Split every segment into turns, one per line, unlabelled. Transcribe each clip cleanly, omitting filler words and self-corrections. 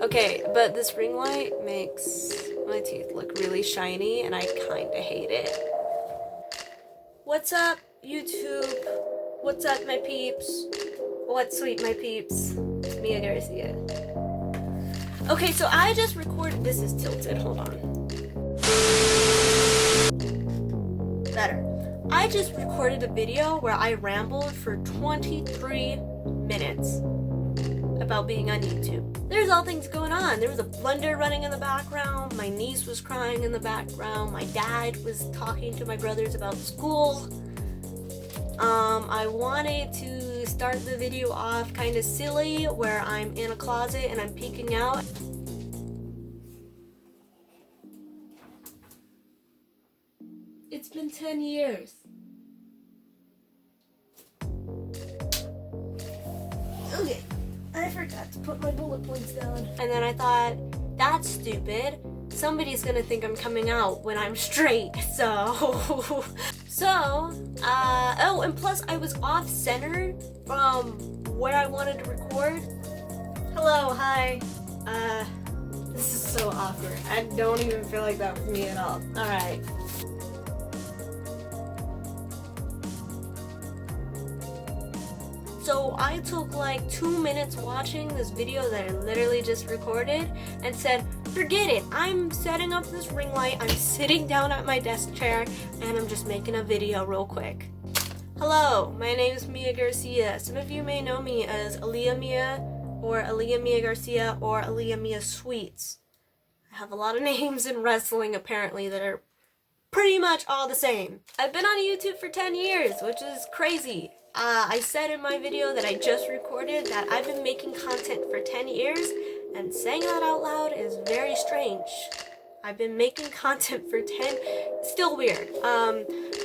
Okay, but this ring light makes my teeth look really shiny and I kinda hate it. What's up, YouTube? What's up, my peeps? What's sweet, my peeps? It's Mia Garcia. Okay, so I just recorded, this is tilted, hold on. Better. I just recorded a video where I rambled for 23 minutes about being on YouTube. There's all things going on. There was a blender running in the background, my niece was crying in the background, my dad was talking to my brothers about school. I wanted to start the video off kind of silly, where I'm in a closet and I'm peeking out. It's been 10 years. Okay, I forgot to put my bullet points down. And then I thought, that's stupid. Somebody's gonna think I'm coming out when I'm straight, so... oh, and plus I was off-centered from where I wanted to record. Hello, hi. This is so awkward. I don't even feel like that was me at all. Alright. So I took like 2 minutes watching this video that I literally just recorded and said, forget it, I'm setting up this ring light, I'm sitting down at my desk chair, and I'm just making a video real quick. Hello, my name is Mia Garcia. Some of you may know me as Aaliyah Mia, or Aaliyah Mia Garcia, or Aaliyah Mia Sweets. I have a lot of names in wrestling apparently that are pretty much all the same. I've been on YouTube for 10 years, which is crazy. I said in my video that I just recorded that I've been making content for 10 years, and saying that out loud is very strange. I've been making content for 10, still weird.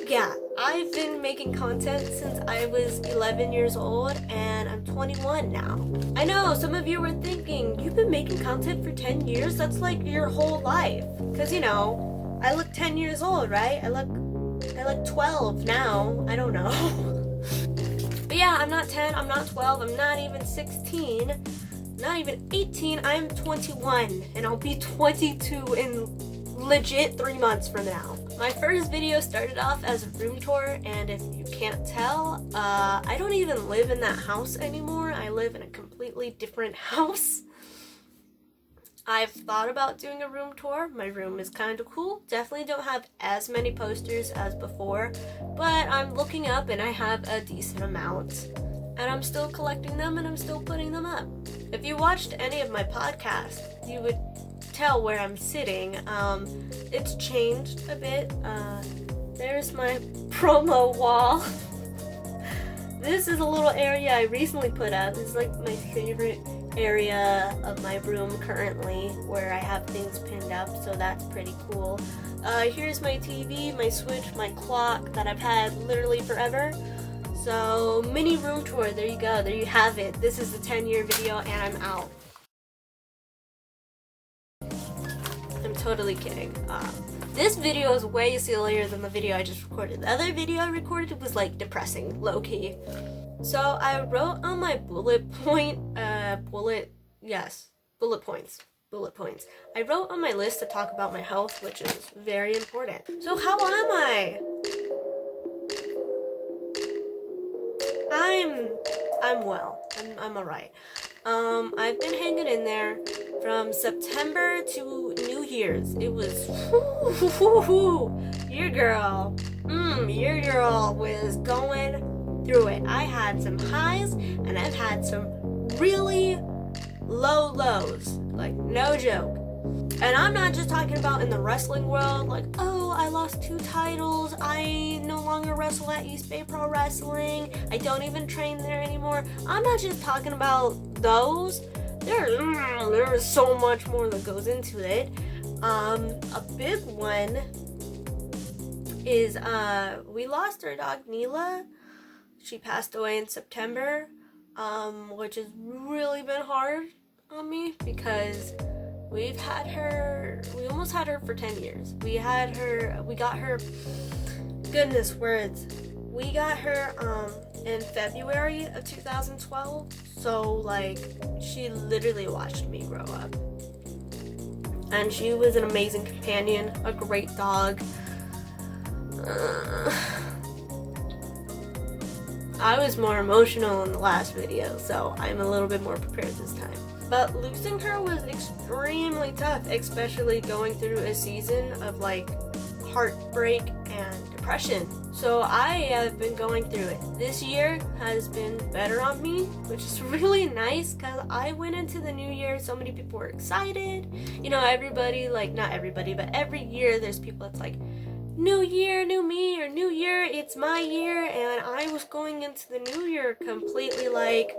Yeah, I've been making content since I was 11 years old, and I'm 21 now. I know, some of you were thinking, you've been making content for 10 years? That's like your whole life. Cause you know, I look 10 years old, right? I look 12 now, I don't know. But yeah, I'm not 10, I'm not 12, I'm not even 16, not even 18, I'm 21, and I'll be 22 in legit 3 months from now. My first video started off as a room tour, and if you can't tell, I don't even live in that house anymore. I live in a completely different house. I've thought about doing a room tour. My room is kind of cool. Definitely don't have as many posters as before, but I'm looking up and I have a decent amount. And I'm still collecting them and I'm still putting them up. If you watched any of my podcasts, you would tell where I'm sitting. It's changed a bit. There's my promo wall. This is a little area I recently put up. This is like my favorite area of my room currently, where I have things pinned up, so that's pretty cool. Here's my TV, my Switch, my clock that I've had literally forever. So, mini room tour, there you go, there you have it. This is the 10-year video and I'm out. I'm totally kidding. This video is way sillier than the video I just recorded. The other video I recorded was like depressing, low-key. So I wrote on my bullet points. I wrote on my list to talk about my health, which is very important. So how am I? I'm well. I'm alright. I've been hanging in there from September to New Year's. It was your girl was going through it. I had some highs and I've had some really low lows, like no joke. And I'm not just talking about in the wrestling world, like, oh, I lost 2 titles, I no longer wrestle at East Bay Pro Wrestling, I don't even train there anymore. I'm not just talking about those. There's so much more that goes into it. A big one is we lost our dog Neela. She passed away in September, which has really been hard on me because we almost had her for 10 years. We got her, goodness words, We got her in February of 2012, so like she literally watched me grow up. And she was an amazing companion, a great dog. I was more emotional in the last video, so I'm a little bit more prepared this time. But losing her was extremely tough, especially going through a season of like heartbreak and depression. So I have been going through it. This year has been better on me, which is really nice because I went into the new year, so many people were excited. You know, everybody, like not everybody, but every year there's people that's like, new year, new me, or new year, it's my year. And I was going into the new year completely like,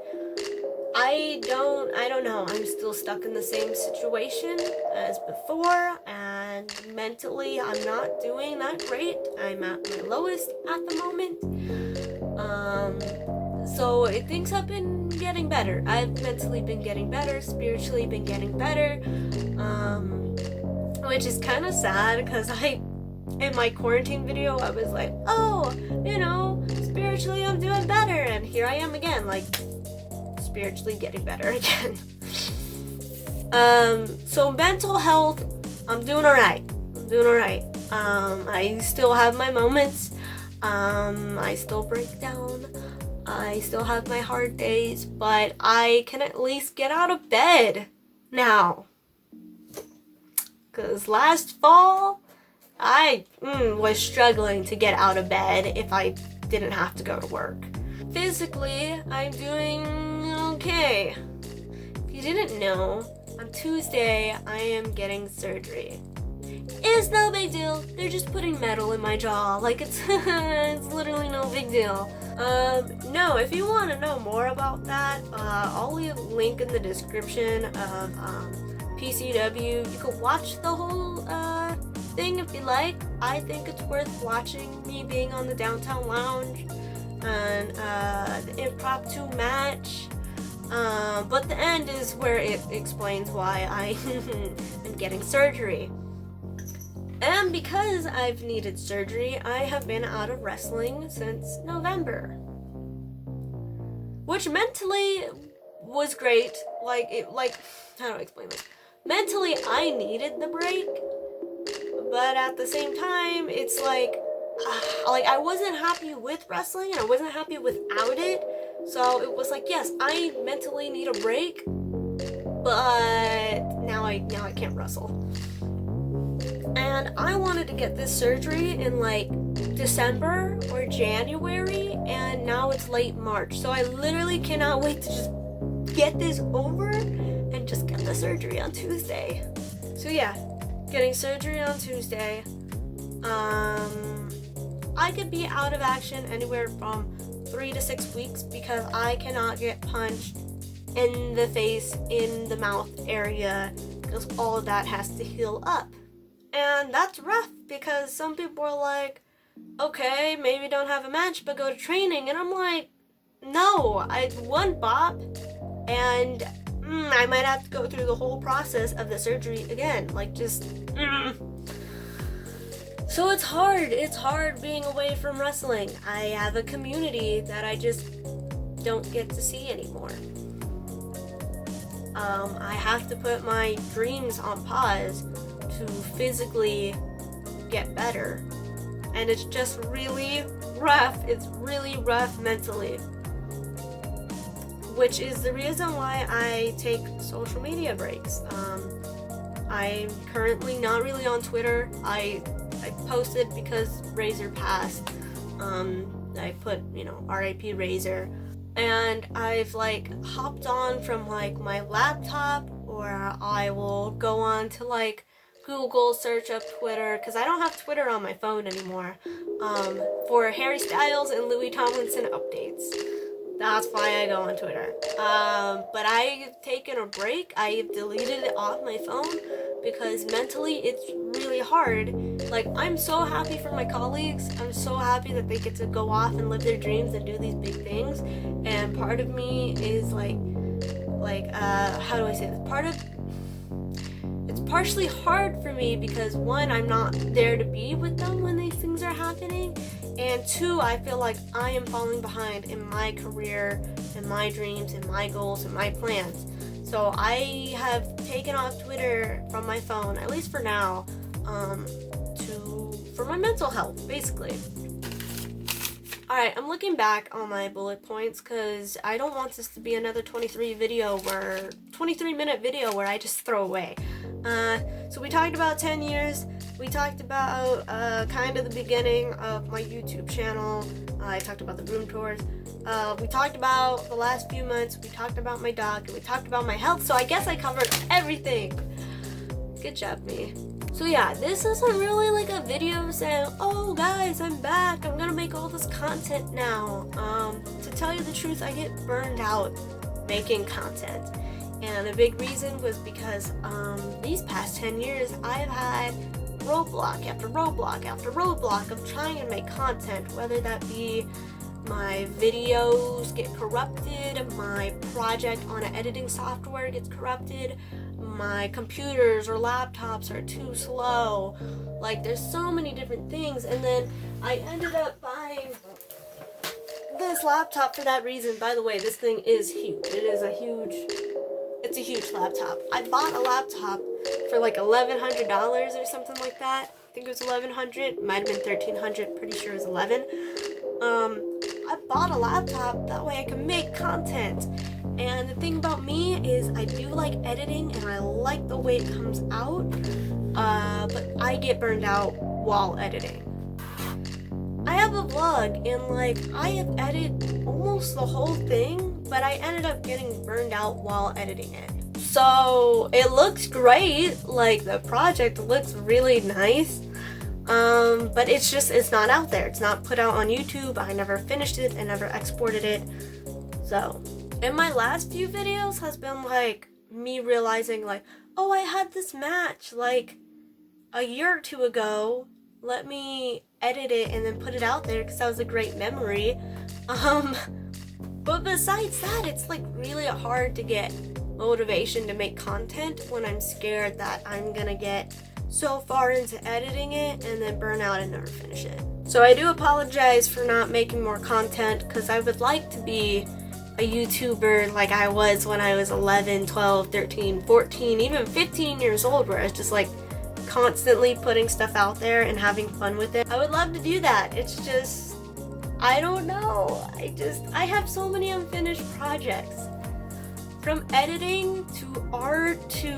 I don't know, I'm still stuck in the same situation as before, and mentally I'm not doing that great. I'm at my lowest at the moment. So things have been getting better. I've mentally been getting better, spiritually been getting better, which is kind of sad because in my quarantine video, I was like, oh, you know, spiritually I'm doing better, and here I am again, like, spiritually getting better again. So mental health, I'm doing alright. I still have my moments. I still break down. I still have my hard days, but I can at least get out of bed now. Because last fall, I was struggling to get out of bed if I didn't have to go to work. Physically, I'm doing okay. If you didn't know, on Tuesday, I am getting surgery. It's no big deal. They're just putting metal in my jaw. Like, it's literally no big deal. No, if you want to know more about that, I'll leave a link in the description of PCW. You can watch the whole thing if you like. I think it's worth watching me being on the downtown lounge and the impromptu match. But the end is where it explains why I am getting surgery. And because I've needed surgery, I have been out of wrestling since November. Which mentally was great. How do I explain this? Mentally, I needed the break. But at the same time, it's like I wasn't happy with wrestling and I wasn't happy without it. So it was like, yes, I mentally need a break, but now I can't wrestle. And I wanted to get this surgery in like December or January, and now it's late March. So I literally cannot wait to just get this over and just get the surgery on Tuesday. So yeah, getting surgery on Tuesday. I could be out of action anywhere from 3 to 6 weeks because I cannot get punched in the face, in the mouth area, because all of that has to heal up. And that's rough because some people are like, okay, maybe don't have a match, but go to training. And I'm like, no, I one bop, and I might have to go through the whole process of the surgery again. Like, just, So it's hard being away from wrestling. I have a community that I just don't get to see anymore. I have to put my dreams on pause to physically get better. And it's just really rough. It's really rough mentally. Which is the reason why I take social media breaks. I'm currently not really on Twitter. I posted because Razor passed. I put, RIP Razor. And I've hopped on from my laptop, or I will go on to Google, search up Twitter, because I don't have Twitter on my phone anymore, for Harry Styles and Louis Tomlinson updates. That's why I go on Twitter. But I've taken a break. I've deleted it off my phone because mentally it's really hard. I'm so happy for my colleagues. I'm so happy that they get to go off and live their dreams and do these big things. And part of me is how do I say this? It's partially hard for me because, one, I'm not there to be with them when these things are happening, And 2, I feel like I am falling behind in my career, in my dreams, in my goals, in my plans. So I have taken off Twitter from my phone, at least for now, for my mental health, basically. Alright, I'm looking back on my bullet points because I don't want this to be another 23-minute video where I just throw away. So we talked about 10 years. We talked about kind of the beginning of my YouTube channel. I talked about the room tours. We talked about the last few months. We talked about my dog. And we talked about my health. So I guess I covered everything. Good job, me. So yeah, this isn't really like a video saying, oh guys, I'm back, I'm gonna make all this content now. To tell you the truth, I get burned out making content. And a big reason was because these past 10 years, I've had roadblock after roadblock after roadblock of trying to make content, whether that be my videos get corrupted, my project on an editing software gets corrupted, my computers or laptops are too slow. Like, there's so many different things. And then I ended up buying this laptop for that reason. By the way, this thing is huge. It's a huge laptop. I bought a laptop for like $1,100 or something like that. I think it was $1,100. Might have been $1,300. Pretty sure it was $1,100. I bought a laptop that way I can make content. And the thing about me is I do like editing and I like the way it comes out, but I get burned out while editing. I have a vlog and like I have edited almost the whole thing, but I ended up getting burned out while editing it. So it looks great, like the project looks really nice, but it's not out there. It's not put out on YouTube. I never finished it. I never exported it. So, and my last few videos has been like me realizing like, oh, I had this match like a year or 2 ago. Let me edit it and then put it out there because that was a great memory. But besides that, it's like really hard to get motivation to make content when I'm scared that I'm gonna get so far into editing it and then burn out and never finish it. So I do apologize for not making more content because I would like to be a YouTuber like I was when I was 11, 12, 13, 14, even 15 years old, where I was just like constantly putting stuff out there and having fun with it. I would love to do that. It's just, I don't know. I have so many unfinished projects. From editing to art to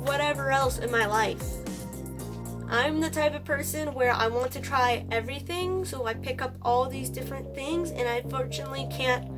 whatever else in my life. I'm the type of person where I want to try everything, so I pick up all these different things and I fortunately can't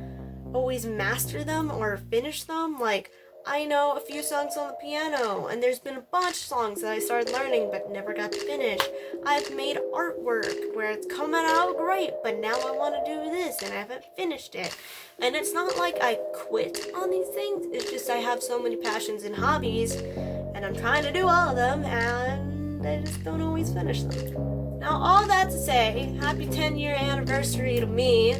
always master them or finish them. Like, I know a few songs on the piano and there's been a bunch of songs that I started learning but never got to finish. I've made artwork where it's coming out great, but now I want to do this and I haven't finished it. And it's not like I quit on these things, it's just I have so many passions and hobbies and I'm trying to do all of them and I just don't always finish them. Now all that to say, happy 10-year anniversary to me.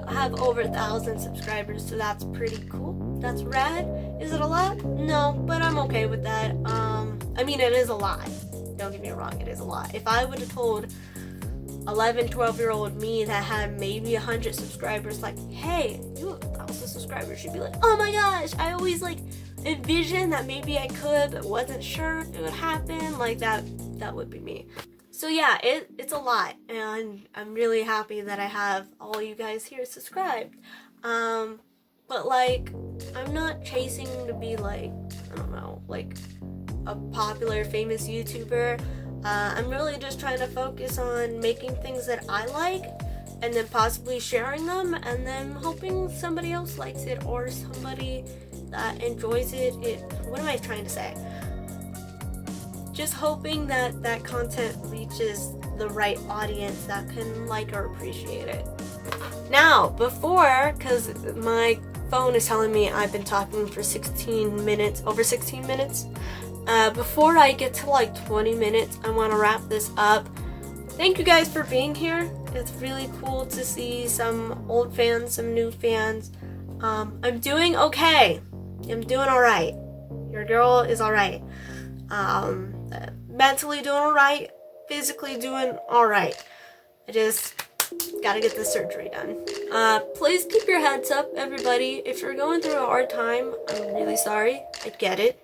I have over 1,000 subscribers, so that's pretty cool. That's rad. Is it a lot? No, but I'm okay with that. I mean, it is a lot. Don't get me wrong, it is a lot. If I would have told 11, 12-year-old me that had maybe 100 subscribers, like, hey, you have 1,000 subscribers, she'd be like, oh my gosh, I always like envisioned that maybe I could, but wasn't sure if it would happen. Like that would be me. So yeah, it's a lot, and I'm really happy that I have all you guys here subscribed. But like, I'm not chasing to be like, I don't know, like a popular, famous YouTuber. I'm really just trying to focus on making things that I like and then possibly sharing them and then hoping somebody else likes it or somebody that enjoys it. What am I trying to say? Just hoping that that content reaches the right audience that can like or appreciate it. Now, before, because my phone is telling me I've been talking for 16 minutes, over 16 minutes. Before I get to like 20 minutes, I want to wrap this up. Thank you guys for being here. It's really cool to see some old fans, some new fans. I'm doing okay. I'm doing alright. Your girl is alright. Mentally doing alright. Physically doing alright. I just gotta get the surgery done. Please keep your heads up, everybody. If you're going through a hard time, I'm really sorry. I get it.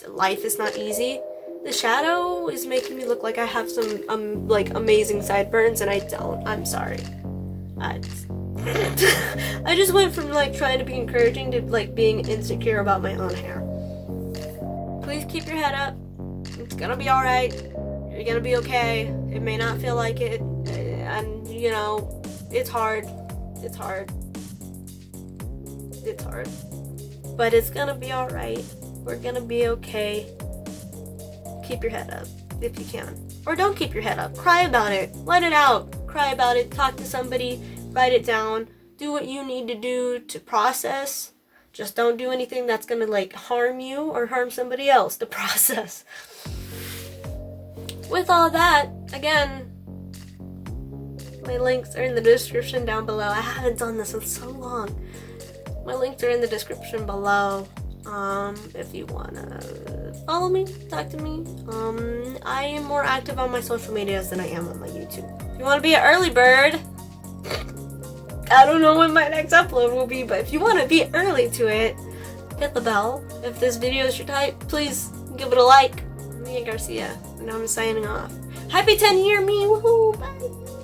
Life is not easy. The shadow is making me look like I have some like amazing sideburns, and I don't. I'm sorry. I just went from like trying to be encouraging to like being insecure about my own hair. Please keep your head up. It's gonna be alright. You're gonna be okay. It may not feel like it, and you know, it's hard. It's hard. It's hard. But it's gonna be alright. We're gonna be okay. Keep your head up if you can. Or don't keep your head up. Cry about it. Let it out. Cry about it. Talk to somebody. Write it down. Do what you need to do to process. Just don't do anything that's gonna like harm you or harm somebody else to process. With all that, again, my links are in the description down below. I haven't done this in so long. My links are in the description below. If you wanna follow me, talk to me. I am more active on my social medias than I am on my YouTube. If you wanna be an early bird, I don't know when my next upload will be, but if you wanna be early to it, hit the bell. If this video is your type, please give it a like. Mia Garcia, and I'm signing off. Happy 10-year me, woohoo, bye!